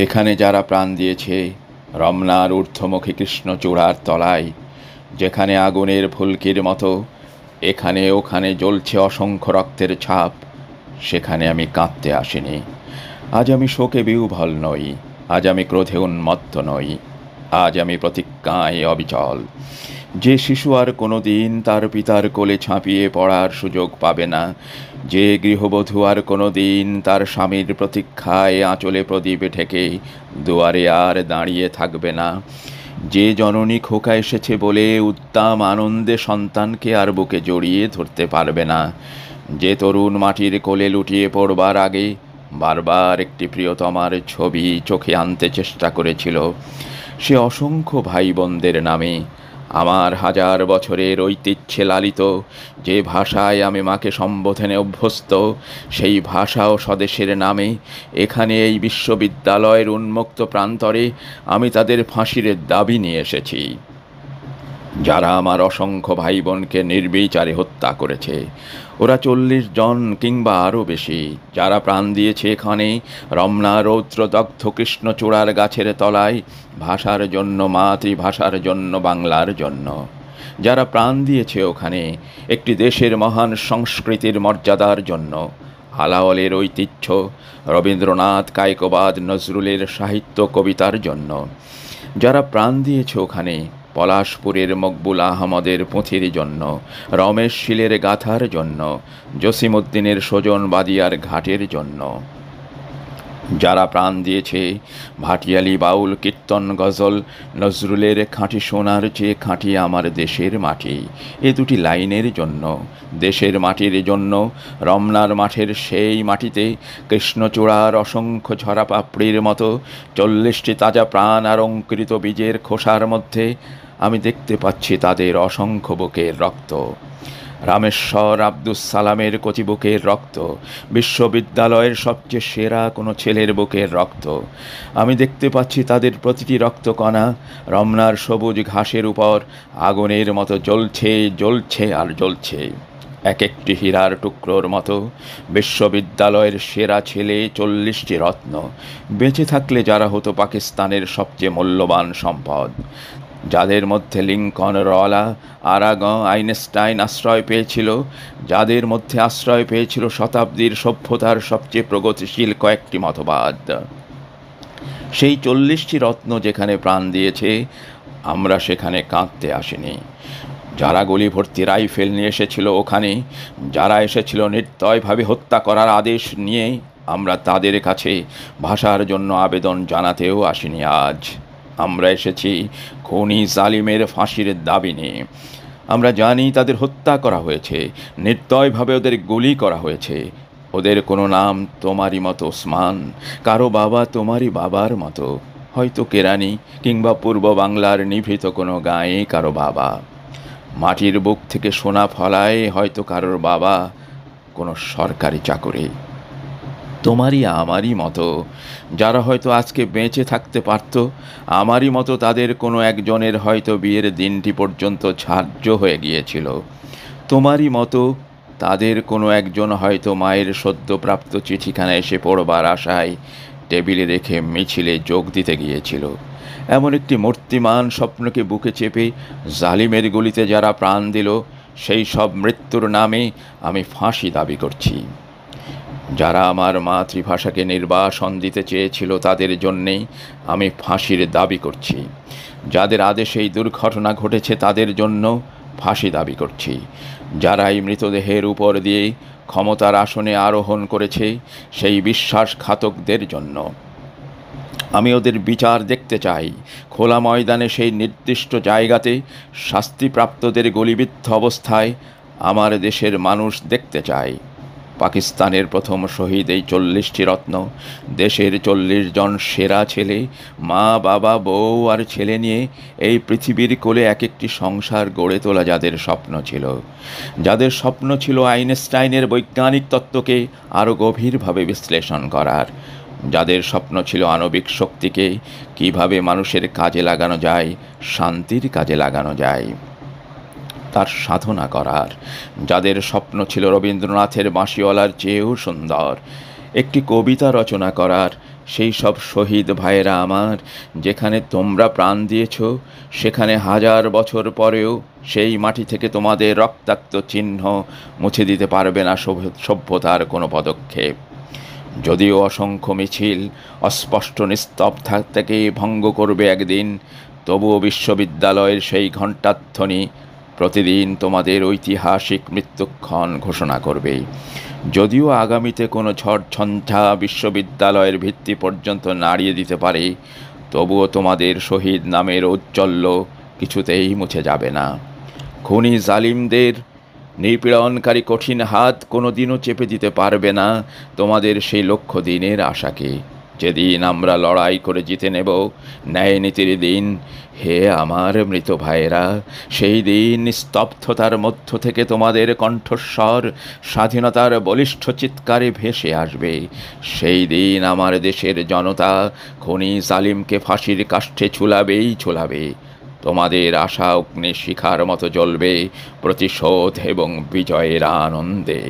এখানে যারা প্রাণ দিয়েছে রমনার ঊর্ধ্বমুখী কৃষ্ণচূড়ার তলায়, যেখানে আগুনের ফুলকির মতো এখানে ওখানে জ্বলছে অসংখ্য রক্তের ছাপ, সেখানে আমি কাঁদতে আসিনি। আজ আমি শোকে বিহ্বল নই, আজ আমি ক্রোধে উন্মত্ত নই, আজ আমি প্রতিজ্ঞায় অবিচল। যে শিশু আর কোনো দিন তার পিতার কোলে ঝাঁপিয়ে পড়ার সুযোগ পাবে না, যে গৃহবধূ আর কোনো দিন তার স্বামীর প্রতীক্ষায় আঁচলে প্রদীপ ঠেকে দুয়ারে আর দাঁড়িয়ে থাকবে না, যে জননী খোকা এসেছে বলে উদ্দাম আনন্দে সন্তানকে আর বুকে জড়িয়ে ধরতে পারবে না, যে তরুণ মাটির কোলে লুটিয়ে পড়বার আগে বারবার একটি প্রিয়তমার ছবি চোখে আনতে চেষ্টা করেছিল, সে অসংখ্য ভাই বোনদের নামে আমার হাজার বছরের ঐতিহ্যে লালিত যে ভাষায় আমি মাকে সম্বোধনে অভ্যস্ত, সেই ভাষা ও স্বদেশের নামে এখানে এই বিশ্ববিদ্যালয়ের উন্মুক্ত প্রান্তরে আমি তাদের ফাঁসির দাবি নিয়ে এসেছি। যারা আমার অসংখ্য ভাই বোনকে নির্বিচারে হত্যা করেছে, ওরা 40 জন কিংবা আরও বেশি, যারা প্রাণ দিয়েছে এখানে রমনা রৌদ্রদগ্ধ কৃষ্ণচূড়ার গাছের তলায় ভাষার জন্য, মাতৃভাষার জন্য, বাংলার জন্য, যারা প্রাণ দিয়েছে ওখানে একটি দেশের মহান সংস্কৃতির মর্যাদার জন্য, আলাওলের ঐতিহ্য, রবীন্দ্রনাথ, কায়কোবাদ, নজরুলের সাহিত্য কবিতার জন্য, যারা প্রাণ দিয়েছে ওখানে পলাশপুরের মকবুল আহমদের পুঁথির জন্য, রমেশ শীলের গাথার জন্য, জসিমউদ্দিনের সজন বাদিয়ার ঘাটের জন্য, যারা প্রাণ দিয়েছে ভাটিয়ালি বাউল, কীর্তন, গজল, নজরুলের খাঁটি সোনার চেয়ে খাঁটি আমার দেশের মাটি, এ দুটি লাইনের জন্য, দেশের মাটির জন্য, রমনার মাঠের সেই মাটিতে কৃষ্ণচূড়ার অসংখ্য ঝরা পাপড়ির মতো 40টি তাজা প্রাণ আর অঙ্কুরিত বীজের খোসার মধ্যে আমি দেখতে পাচ্ছি তাদের অসংখ্য বুকের রক্ত, রামেশ্বর আব্দুস সালামের কচি বুকের রক্ত, বিশ্ববিদ্যালয়ের সবচেয়ে সেরা কোনো ছেলের বুকের রক্ত। আমি দেখতে পাচ্ছি তাদের প্রতিটি রক্তকণা রমনার সবুজ ঘাসের উপর আগুনের মতো জ্বলছে, জ্বলছে আর জ্বলছে। এক একটি হীরার টুকরোর মতো বিশ্ববিদ্যালয়ের সেরা ছেলে, 40টি রত্ন, বেঁচে থাকলে যারা হতো পাকিস্তানের সবচেয়ে মূল্যবান সম্পদ, যাদের মধ্যে লিঙ্কন, রলা, আরাগঁ, আইনস্টাইন আশ্রয় পেয়েছিল, যাদের মধ্যে আশ্রয় পেয়েছিল শতাব্দীর সভ্যতার সবচেয়ে প্রগতিশীল কয়েকটি মতবাদ। সেই 40টি রত্ন যেখানে প্রাণ দিয়েছে, আমরা সেখানে কাঁদতে আসিনি। যারা গুলি ভর্তি রাইফেল নিয়ে এসেছিল ওখানে, যারা এসেছিল নির্দয়ভাবে হত্যা করার আদেশ নিয়ে, আমরা তাদের কাছে ভাষার জন্য আবেদন জানাতেও আসিনি আজ। আমরা এসেছি খুনি জালিমের ফাঁসির দাবি নিয়ে। আমরা জানি তাদের হত্যা করা হয়েছে, নির্দয়ভাবে ওদের গুলি করা হয়েছে। ওদের কোনো নাম তোমারই মতো ওসমান, কারো বাবা তোমারই বাবার মতো, হয়তো কেরানি কিংবা পূর্ব বাংলার নিভৃত কোনো গাঁয়ে কারো বাবা। মাটির বুক থেকে সোনা ফলায় হয়তো কারোর বাবা কোনো সরকারি চাকরি। তোমারই আমারই মতো যারা হয়তো আজকে বেঁচে থাকতে পারত, আমারই মতো তাদের কোনো একজনের হয়তো বিয়ের দিনটি পর্যন্ত ধার্য হয়ে গিয়েছিল। তোমারই মতো তাদের কোনো একজন হয়তো মায়ের সদ্যপ্রাপ্ত চিঠিখানা এসে পড়বার আশায় টেবিলে রেখে মিছিলে যোগ দিতে গিয়েছিল। এমন একটি মূর্তিমান স্বপ্নকে বুকে চেপে জালিমের গুলিতে যারা প্রাণ দিল, সেই সব মৃত্যুর নামে আমি ফাঁসি দাবি করছি। যারা আমার মাতৃভাষাকে নির্বাসন দিতে চেয়েছিল তাদের জন্যেই আমি ফাঁসির দাবি করছি। যাদের আদেশে এই দুর্ঘটনা ঘটেছে তাদের জন্য ফাঁসি দাবি করছি। যারা এই মৃতদেহের উপর দিয়ে ক্ষমতার আসনে আরোহণ করেছে সেই বিশ্বাসঘাতকদের জন্য আমি ওদের বিচার দেখতে চাই। খোলা ময়দানে সেই নির্দিষ্ট জায়গাতে শাস্তিপ্রাপ্তদের গুলিবিদ্ধ অবস্থায় আমার দেশের মানুষ দেখতে চায়। পাকিস্তানের প্রথম শহীদ এই 40টি রত্ন, দেশের 40 জন সেরা ছেলে, মা, বাবা, বউ আর ছেলে নিয়ে এই পৃথিবীর কোলে এক একটি সংসার গড়ে তোলা যাদের স্বপ্ন ছিল, যাদের স্বপ্ন ছিল আইনস্টাইনের বৈজ্ঞানিক তত্ত্বকে আরও গভীরভাবে বিশ্লেষণ করার, যাদের স্বপ্ন ছিল আণবিক শক্তিকে কিভাবে মানুষের কাজে লাগানো যায়, শান্তির কাজে লাগানো যায়, তার সাধনা করার, যাদের স্বপ্ন ছিল রবীন্দ্রনাথের বাঁশিওয়ালার চেয়েও সুন্দর একটি কবিতা রচনা করার, সেই সব শহীদ ভাইয়েরা আমার, যেখানে তোমরা প্রাণ দিয়েছ, সেখানে 1000 বছর পরেও সেই মাটি থেকে তোমাদের রক্তাক্ত চিহ্ন মুছে দিতে পারবে না সভ্যতার কোনো পদক্ষেপ। যদিও অসংখ্য মিছিল অস্পষ্ট নিস্তব্ধতাকে ভঙ্গ করবে একদিন, তবুও বিশ্ববিদ্যালয়ের সেই ঘণ্টাধ্বনি প্রতিদিন তোমাদের ঐতিহাসিক মৃত্যুক্ষণ ঘোষণা করবে। যদিও আগামীতে কোনো ঝড় ঝঞ্ঝা বিশ্ববিদ্যালয়ের ভিত্তি পর্যন্ত নাড়িয়ে দিতে পারে, তবুও তোমাদের শহীদ নামের ঔজ্জ্বল্য কিছুতেই মুছে যাবে না। খুনি জালিমদের নিপীড়নকারী কঠিন হাত কোনো দিনও চেপে দিতে পারবে না তোমাদের সেই লক্ষ্য দিনের আশাকে, যেদিন আমরা লড়াই করে জিতে নেব ন্যায় নীতির দিন। হে আমার মৃত ভাইয়েরা, সেই দিন স্তব্ধতার মধ্য থেকে তোমাদের কণ্ঠস্বর স্বাধীনতার বলিষ্ঠ চিৎকারে ভেসে আসবে। সেই দিন আমার দেশের জনতা খনি জালিমকে ফাঁসির কাষ্ঠে ঝুলাবেই ঝুলাবে। তোমাদের আশা অগ্নি শিখার মতো জ্বলবে প্রতিশোধ এবং বিজয়ের আনন্দে।